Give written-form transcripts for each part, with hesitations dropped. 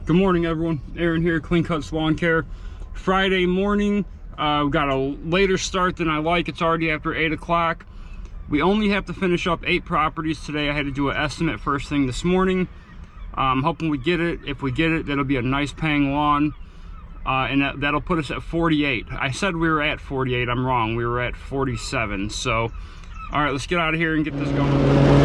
Good morning, everyone. Aaron here, Clean Cuts Lawn Care. Friday morning, we've got a later start than I like. It's already after 8 o'clock. We only have to finish up 8 properties today. I had to do an estimate first thing this morning. I'm hoping we get it. If we get it, that'll be a nice paying lawn. And that'll put us at 48. I said we were at 48. I'm wrong. We were at 47. So, all right, let's get out of here and get this going.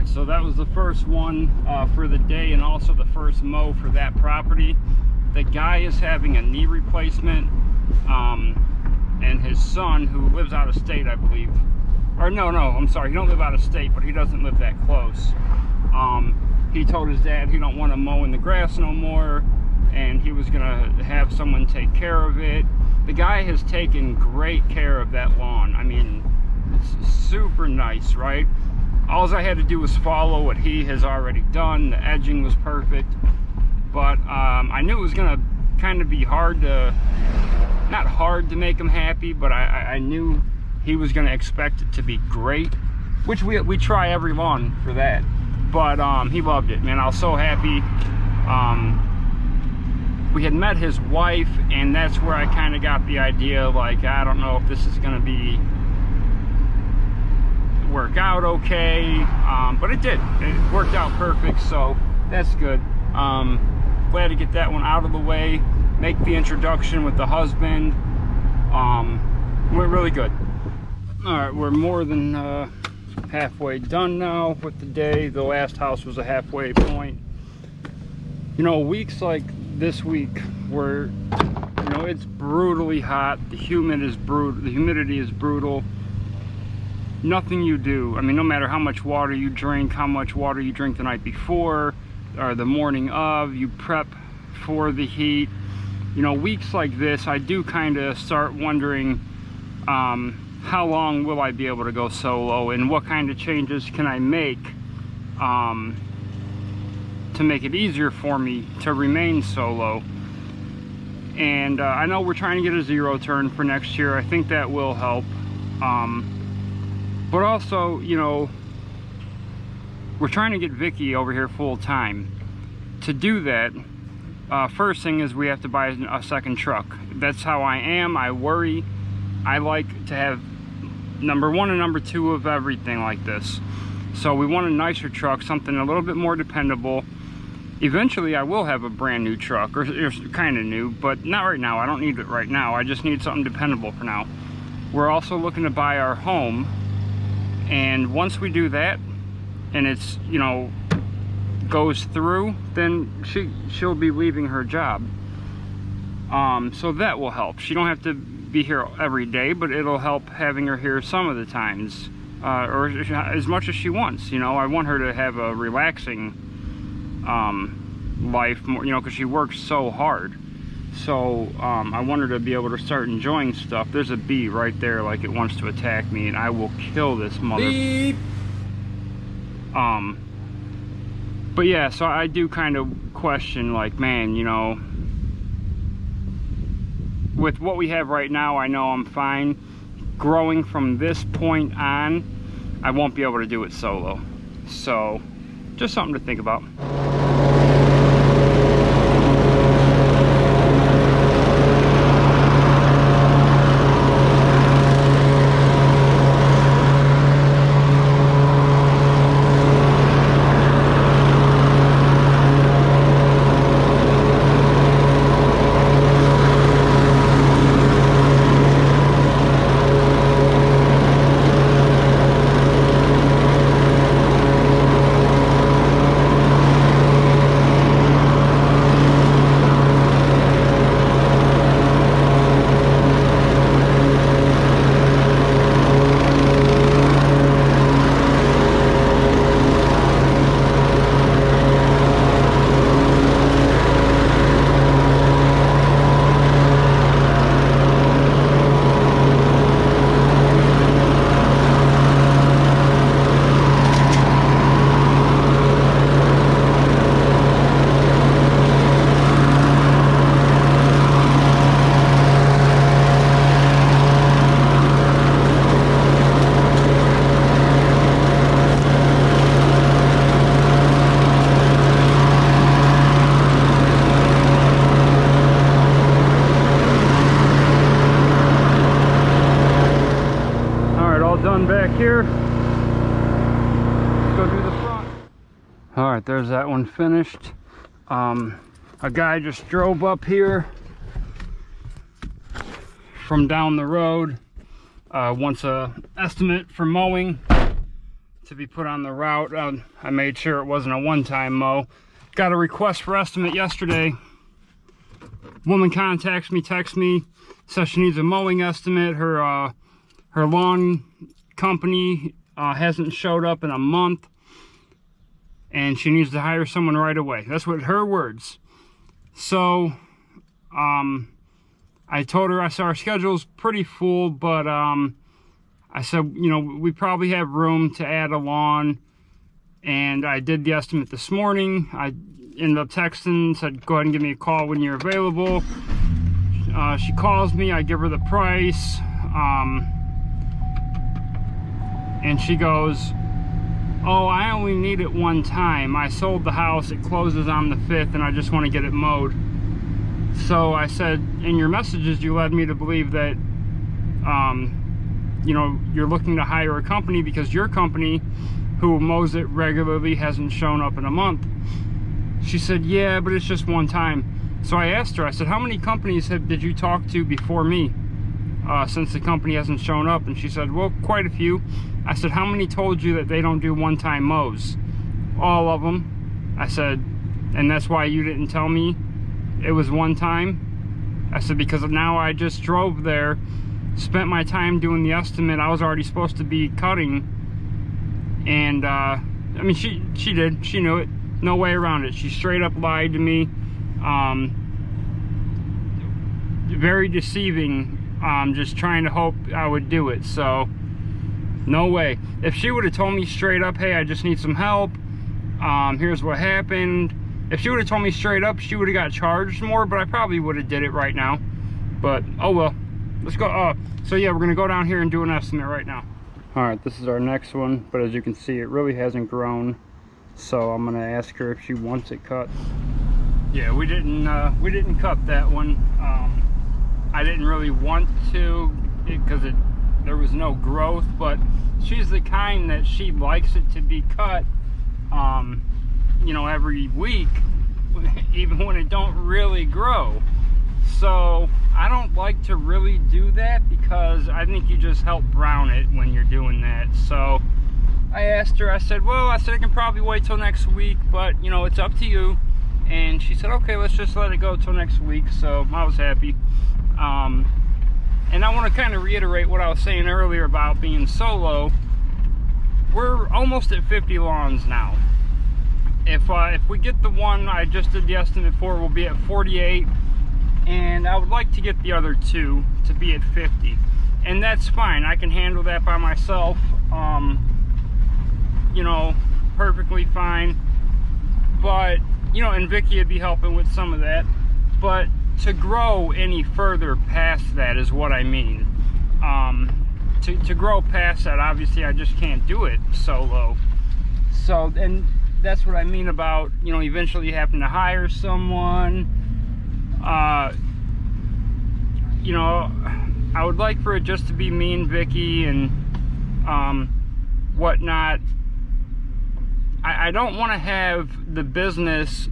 So that was the first one for the day, and also the first mow for that property. The guy is having a knee replacement, and his son, who lives out of state, I believe, or no, I'm sorry, he don't live out of state, but he doesn't live that close. He told his dad he don't want to mow in the grass no more, and he was gonna have someone take care of it. The guy has taken great care of that lawn. I mean, it's super nice, right? All I had to do was follow what he has already done. The edging was perfect, but I knew it was gonna kind of be hard to, not hard to make him happy, but I knew he was gonna expect it to be great, which we try every lawn for that. But he loved it, man. I was so happy. We had met his wife, and that's where I kind of got the idea, like, I don't know if this is gonna be work out okay, but it did. It worked out perfect, so that's good. Glad to get that one out of the way, make the introduction with the husband. Went really good. All right, we're more than halfway done now with the day. The last house was a halfway point. You know, weeks like this week where, you know, it's brutally hot, the humidity is brutal. Nothing you do, I mean, no matter how much water you drink, the night before or the morning of, you prep for the heat. You know, weeks like this, I do kind of start wondering how long will I be able to go solo, and what kind of changes can I make to make it easier for me to remain solo. And I know we're trying to get a 0 turn for next year. I think that will help. But also, you know, we're trying to get Vicky over here full time. To do that, first thing is we have to buy a second truck. That's how I am. I worry. I like to have number 1 and number 2 of everything like this. So we want a nicer truck, something a little bit more dependable. Eventually I will have a brand new truck, or kind of new, but not right now. I don't need it right now. I just need something dependable for now. We're also looking to buy our home. And once we do that, and it's, you know, goes through, then she'll be leaving her job. So that will help. She don't have to be here every day, but it'll help having her here some of the times, or as much as she wants. You know, I want her to have a relaxing life, more, you know, because she works so hard. So I want her to be able to start enjoying stuff. There's a bee right there, like it wants to attack me, and I will kill this mother. Beep. But yeah, so I do kind of question, like, man, you know, with what we have right now, I know I'm fine. Growing from this point on, I won't be able to do it solo. So just something to think about. Done back here. Let's go do the front. All right, there's that one finished. A guy just drove up here from down the road, wants a estimate for mowing to be put on the route. I made sure it wasn't a one-time mow. Got a request for estimate yesterday. Woman contacts me, texts me, says she needs a mowing estimate. Her lawn company hasn't showed up in a month, and she needs to hire someone right away. That's what her words. So I told her, I said our schedule's pretty full, but I said, you know, we probably have room to add a lawn. And I did the estimate this morning. I ended up texting, said go ahead and give me a call when you're available. She calls me, I give her the price, and she goes, oh, I only need it one time. I sold the house, it closes on the 5th, and I just want to get it mowed. So I said, in your messages, you led me to believe that, you know, you're looking to hire a company because your company, who mows it regularly, hasn't shown up in a month. She said, yeah, but it's just one time. So I asked her, I said, how many companies did you talk to before me since the company hasn't shown up? And she said, well, quite a few. I said, how many told you that they don't do one-time mows? All of them. I said, and that's why you didn't tell me it was one time? I said, because now I just drove there, spent my time doing the estimate. I was already supposed to be cutting. And I mean, she did, she knew it, no way around it. She straight up lied to me. Very deceiving, just trying to hope I would do it. So no way. If she would have told me straight up, hey, I just need some help, here's what happened, if she would have told me straight up, she would have got charged more, but I probably would have did it right now. But oh well. Let's go. So yeah, we're gonna go down here and do an estimate right now. All right, this is our next one, but as you can see, it really hasn't grown. So I'm gonna ask her if she wants it cut. Yeah, we didn't cut that one. I didn't really want to because there was no growth, but she's the kind that she likes it to be cut, you know, every week, even when it don't really grow. So I don't like to really do that because I think you just help brown it when you're doing that. So I asked her, I said, well, I can probably wait till next week, but you know, it's up to you. And she said, okay, let's just let it go till next week. So I was happy. And I want to kind of reiterate what I was saying earlier about being solo. We're almost at 50 lawns now. If we get the one I just did the estimate for, we'll be at 48. And I would like to get the other two to be at 50. And that's fine. I can handle that by myself. You know, perfectly fine. But, you know, and Vicky would be helping with some of that. But to grow any further past that is what I mean. To grow past that, obviously I just can't do it solo. So, and that's what I mean about, you know, eventually having to hire someone. You know, I would like for it just to be me and Vicky and whatnot. I don't want to have the business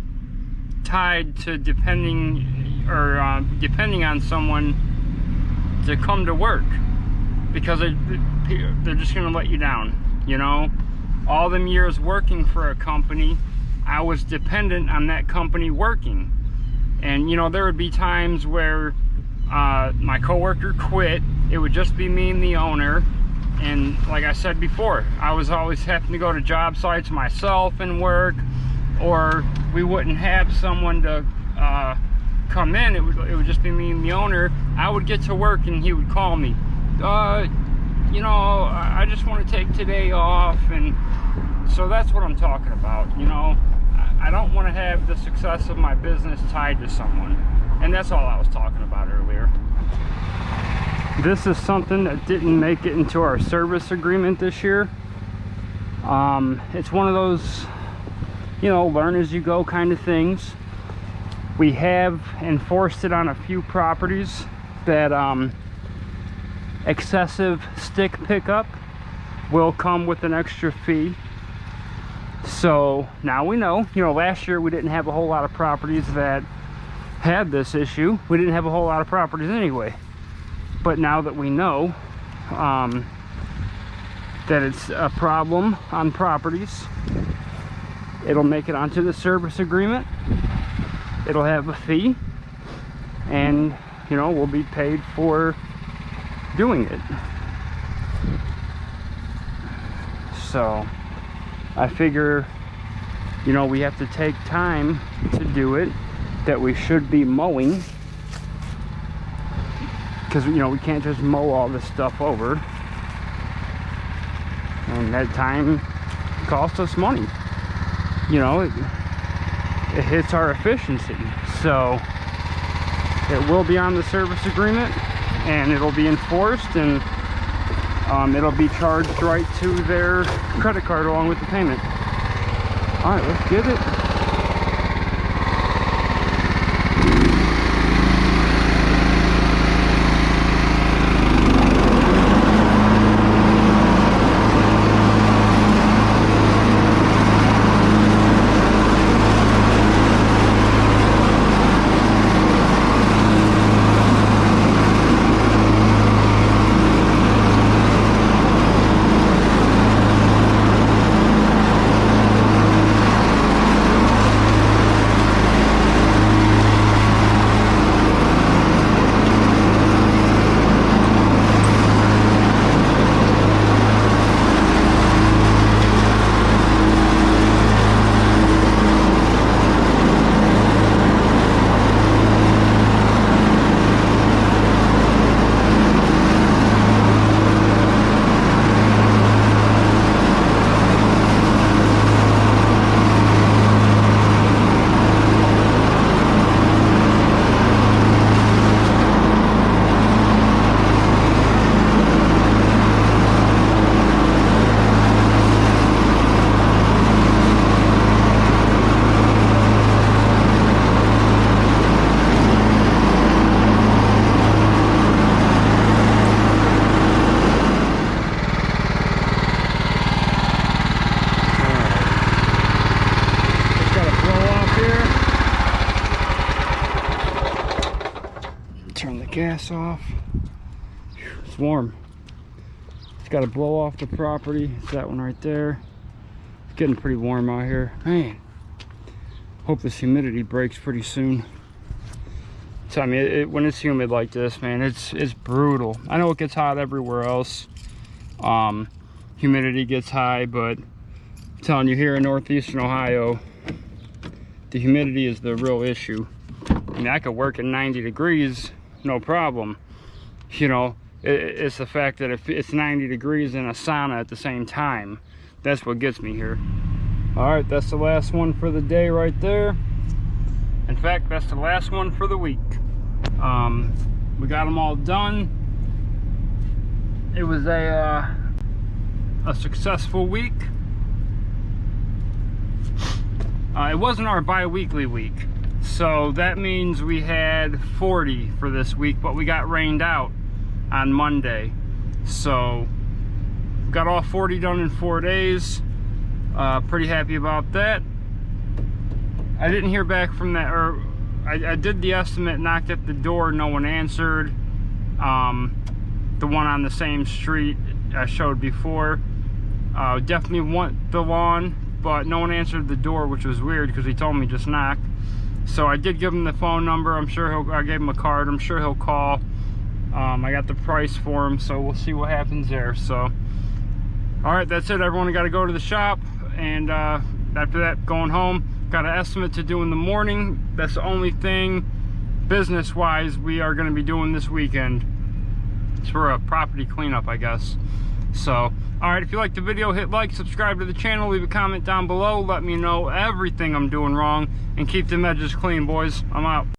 tied to depending on someone to come to work, because they're just going to let you down. You know, all them years working for a company, I was dependent on that company working. And you know, there would be times where my coworker quit. It would just be me and the owner, and like I said before, I was always having to go to job sites myself and work, or we wouldn't have someone to come in. It would just be me and the owner. I would get to work and he would call me, you know, I just want to take today off. And so that's what I'm talking about. You know, I don't want to have the success of my business tied to someone, and that's all I was talking about earlier. This is something that didn't make it into our service agreement this year. It's one of those, you know, learn as you go kind of things. We have enforced it on a few properties that excessive stick pickup will come with an extra fee. So now we know. You know, last year we didn't have a whole lot of properties that had this issue. We didn't have a whole lot of properties anyway. But now that we know that it's a problem on properties, it'll make it onto the service agreement. It'll have a fee, and you know, we'll be paid for doing it. So I figure, you know, we have to take time to do it, that we should be mowing, because you know, we can't just mow all this stuff over, and that time costs us money. You know, it hits our efficiency. So it will be on the service agreement, and it'll be enforced, and it'll be charged right to their credit card along with the payment. All right, let's get it. Gas off. It's warm. It's got to blow off the property. It's that one right there. It's getting pretty warm out here. Man, hope this humidity breaks pretty soon. Tell me, when it's humid like this, man, it's brutal. I know it gets hot everywhere else. Humidity gets high, but I'm telling you, here in northeastern Ohio, the humidity is the real issue. I mean, I could work at 90 degrees, no problem. You know, it's the fact that if it's 90 degrees in a sauna at the same time, that's what gets me here. All right, that's the last one for the day right there. In fact, that's the last one for the week. We got them all done. It was a successful week. It wasn't our bi-weekly week, so that means we had 40 for this week, but we got rained out on Monday. So got all 40 done in 4 days. Pretty happy about that. I didn't hear back from that, or I did the estimate, knocked at the door, no one answered. The one on the same street I showed before, definitely want the lawn, but no one answered the door, which was weird because he told me just knock. So I did give him the phone number. I'm sure I gave him a card. I'm sure he'll call. I got the price for him, so we'll see what happens there. So all right, that's it, everyone. I got to go to the shop, and after that, going home. Got an estimate to do in the morning. That's the only thing business wise we are going to be doing this weekend. It's for a property cleanup, I guess. So all right, if you liked the video, hit like, subscribe to the channel, leave a comment down below, let me know everything I'm doing wrong, and keep them edges clean, boys. I'm out.